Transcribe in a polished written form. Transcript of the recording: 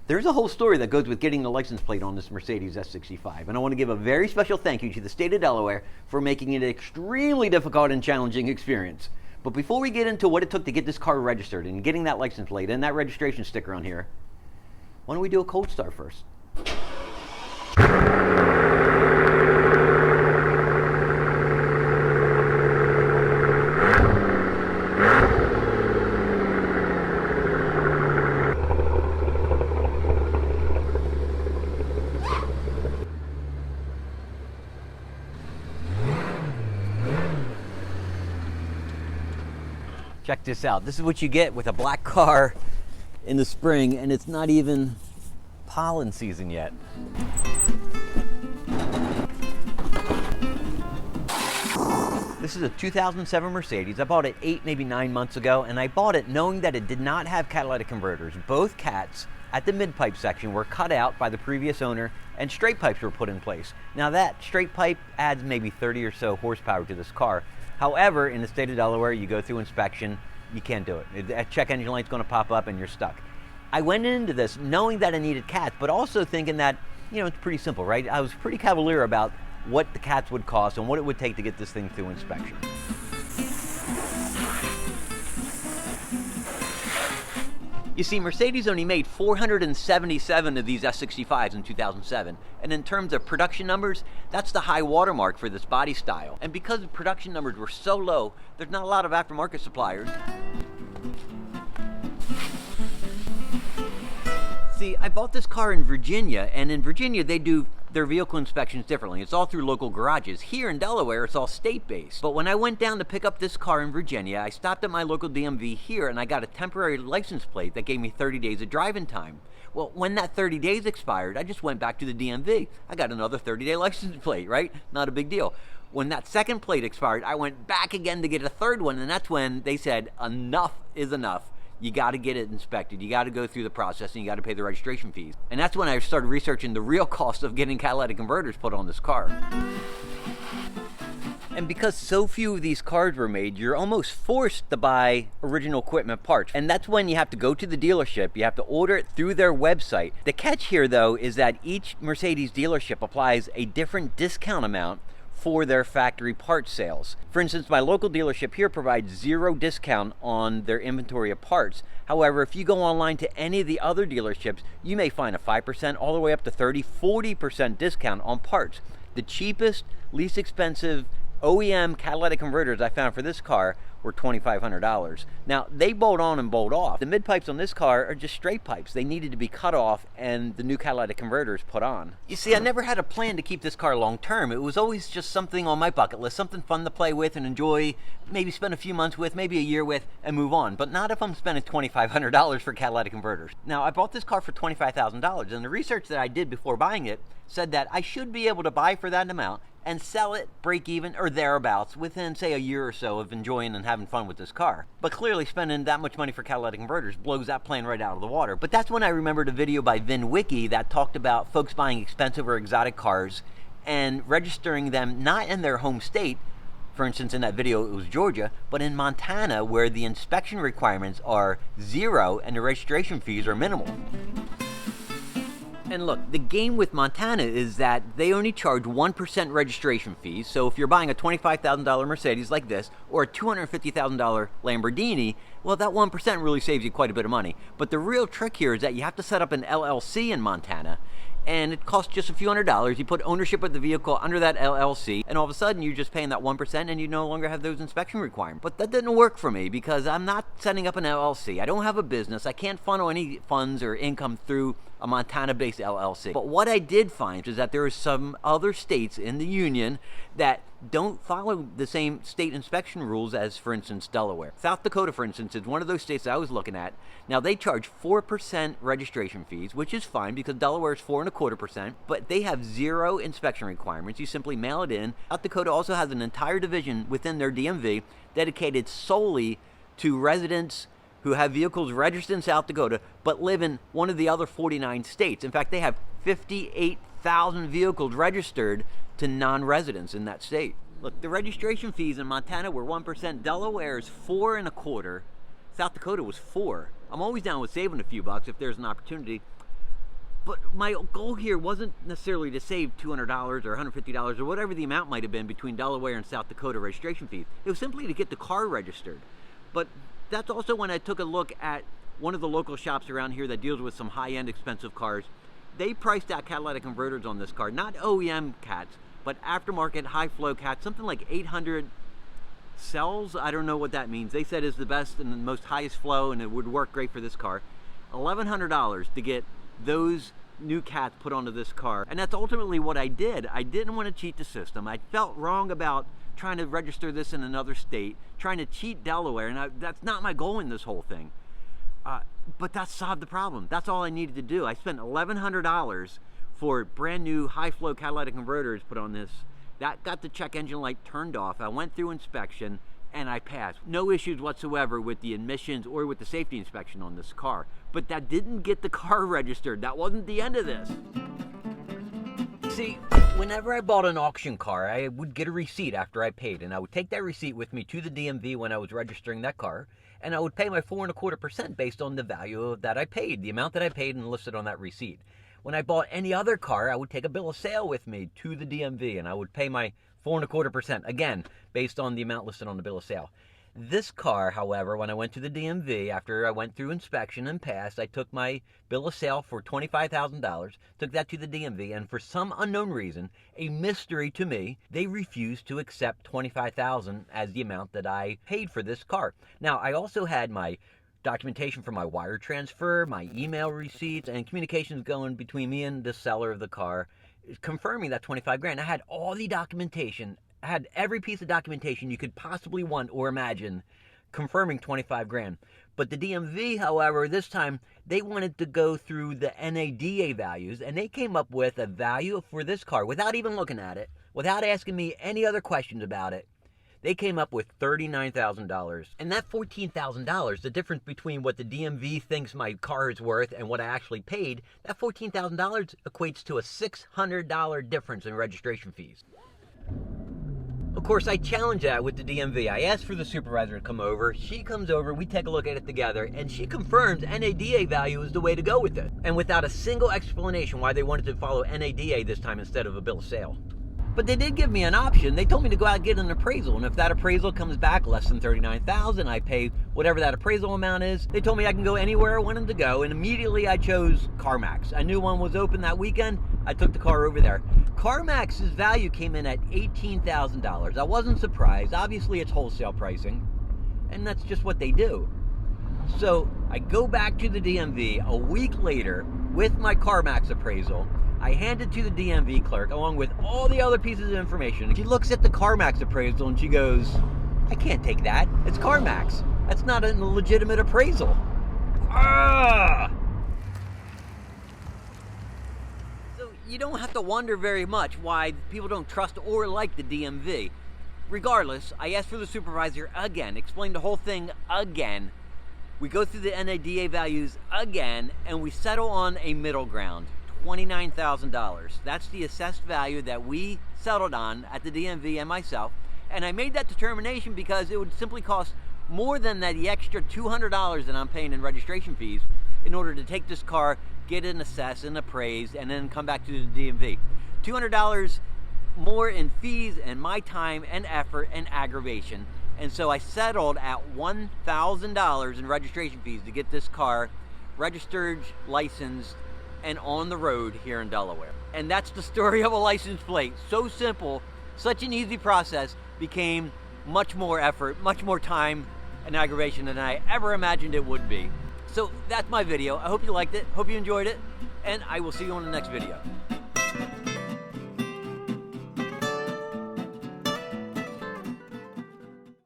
There's a whole story that goes with getting the license plate on this Mercedes S65, and I want to give a very special thank you to the state of Delaware for making it an extremely difficult and challenging experience. But before we get into what it took to get this car registered and getting that license plate and that registration sticker on here, why don't we do a cold start first? Check this out. This is what you get with a black car in the spring, and it's not even pollen season yet. This is a 2007 Mercedes. I bought it 8, maybe 9 months ago, and I bought it knowing that it did not have catalytic converters. Both cats at the mid-pipe section were cut out by the previous owner, and straight pipes were put in place. Now that straight pipe adds maybe 30 or so horsepower to this car. However, in the state of Delaware, you go through inspection, you can't do it. A check engine light's gonna pop up and you're stuck. I went into this knowing that I needed cats, but also thinking that, you know, it's pretty simple, right? I was pretty cavalier about what the cats would cost and what it would take to get this thing through inspection. You see, Mercedes only made 477 of these S65s in 2007, and in terms of production numbers, that's the high watermark for this body style. And because the production numbers were so low, there's not a lot of aftermarket suppliers. See, I bought this car in Virginia, and in Virginia they do their vehicle inspections differently. It's all through local garages. Here in Delaware, it's all state-based. But when I went down to pick up this car in Virginia, I stopped at my local DMV here and I got a temporary license plate that gave me 30 days of driving time. Well, when that 30 days expired, I just went back to the DMV. I got another 30-day license plate, right? Not a big deal. When that second plate expired, I went back again to get a third one, and that's when they said, enough is enough. You got to get it inspected. You got to go through the process, and you got to pay the registration fees. And that's when I started researching the real cost of getting catalytic converters put on this car. And because so few of these cars were made, you're almost forced to buy original equipment parts. And that's when you have to go to the dealership. You have to order it through their website. The catch here, though, is that each Mercedes dealership applies a different discount amount for their factory parts sales. For instance, my local dealership here provides 0 discount on their inventory of parts. However, if you go online to any of the other dealerships, you may find a 5% all the way up to 30, 40% discount on parts. The cheapest, least expensive OEM catalytic converters I found for this car were $2,500. Now, they bolt on and bolt off. The mid pipes on this car are just straight pipes. They needed to be cut off and the new catalytic converters put on. You see, I never had a plan to keep this car long term. It was always just something on my bucket list, something fun to play with and enjoy, maybe spend a few months with, maybe a year with, and move on. But not if I'm spending $2,500 for catalytic converters. Now, I bought this car for $25,000, and the research that I did before buying it said that I should be able to buy for that amount and sell it break even or thereabouts within, say, a year or so of enjoying and having fun with this car. But clearly spending that much money for catalytic converters blows that plan right out of the water. But that's when I remembered a video by Vin Wiki that talked about folks buying expensive or exotic cars and registering them not in their home state. For instance, in that video it was Georgia, but in Montana, where the inspection requirements are 0 and the registration fees are minimal. And look, the game with Montana is that they only charge 1% registration fees. So if you're buying a $25,000 Mercedes like this, or a $250,000 Lamborghini, well, that 1% really saves you quite a bit of money. But the real trick here is that you have to set up an LLC in Montana, and it costs just a few $100s. You put ownership of the vehicle under that LLC, and all of a sudden you're just paying that 1% and you no longer have those inspection requirements. But that didn't work for me because I'm not setting up an LLC. I don't have a business. I can't funnel any funds or income through a Montana-based LLC. But what I did find is that there are some other states in the union that don't follow the same state inspection rules as, for instance, Delaware. South Dakota, for instance, is one of those states that I was looking at. Now, they charge 4% registration fees, which is fine because Delaware is 4.25%, but they have 0 inspection requirements. You simply mail it in. South Dakota also has an entire division within their DMV dedicated solely to residents who have vehicles registered in South Dakota but live in one of the other 49 states. In fact, they have 58,000 vehicles registered to non-residents in that state. Look, the registration fees in Montana were 1%. Delaware's 4.25%. South Dakota was 4%. I'm always down with saving a few bucks if there's an opportunity. But my goal here wasn't necessarily to save $200 or $150 or whatever the amount might have been between Delaware and South Dakota registration fees. It was simply to get the car registered. But that's also when I took a look at one of the local shops around here that deals with some high-end expensive cars. They priced out catalytic converters on this car, not OEM cats, but aftermarket high-flow cats, something like 800 cells. I don't know what that means. They said is the best and the most highest flow, and it would work great for this car. $1,100 to get those new cats put onto this car, and that's ultimately what I did. I didn't want to cheat the system. I felt wrong about trying to register this in another state, trying to cheat Delaware, and that's not my goal in this whole thing. But that solved the problem. That's all I needed to do. I spent $1,100 for brand new high flow catalytic converters put on this. That got the check engine light turned off. I went through inspection and I passed. No issues whatsoever with the emissions or with the safety inspection on this car. But that didn't get the car registered. That wasn't the end of this. See, whenever I bought an auction car, I would get a receipt after I paid, and I would take that receipt with me to the DMV when I was registering that car, and I would pay my 4.25% based on the value that I paid, the amount that I paid and listed on that receipt. When I bought any other car, I would take a bill of sale with me to the DMV, and I would pay my 4.25%, again, based on the amount listed on the bill of sale. This car, however, when I went to the DMV, after I went through inspection and passed, I took my bill of sale for $25,000, took that to the DMV, and for some unknown reason, a mystery to me, they refused to accept $25,000 as the amount that I paid for this car. Now, I also had my documentation for my wire transfer, my email receipts, and communications going between me and the seller of the car, confirming that 25 grand. I had all the documentation, I had every piece of documentation you could possibly want or imagine, confirming 25 grand. But the DMV, however, this time, they wanted to go through the NADA values, and they came up with a value for this car without even looking at it, without asking me any other questions about it. They came up with $39,000. And that $14,000, the difference between what the DMV thinks my car is worth and what I actually paid, that $14,000 equates to a $600 difference in registration fees. Of course, I challenge that with the DMV. I asked for the supervisor to come over. She comes over, we take a look at it together, and she confirms NADA value is the way to go with it. And without a single explanation why they wanted to follow NADA this time instead of a bill of sale. But they did give me an option. They told me to go out and get an appraisal, and if that appraisal comes back less than $39,000, I pay whatever that appraisal amount is. They told me I can go anywhere I wanted to go, and immediately I chose CarMax. I knew one was open that weekend. I took the car over there. CarMax's value came in at $18,000. I wasn't surprised. Obviously, it's wholesale pricing, and that's just what they do. So I go back to the DMV a week later with my CarMax appraisal. I hand it to the DMV clerk along with all the other pieces of information. She looks at the CarMax appraisal and she goes, I can't take that. It's CarMax. That's not a legitimate appraisal. Ah! So you don't have to wonder very much why people don't trust or like the DMV. Regardless, I asked for the supervisor again, explained the whole thing again. We go through the NADA values again, and we settle on a middle ground. $29,000. That's the assessed value that we settled on at the DMV and myself. And I made that determination because it would simply cost more than the extra $200 that I'm paying in registration fees in order to take this car, get it assessed and appraised, and then come back to the DMV. $200 more in fees and my time and effort and aggravation. And so I settled at $1,000 in registration fees to get this car registered, licensed, and on the road here in Delaware. And that's the story of a license plate. So simple, such an easy process, became much more effort, much more time and aggravation than I ever imagined it would be. So that's my video. I hope you liked it, hope you enjoyed it, and I will see you on the next video.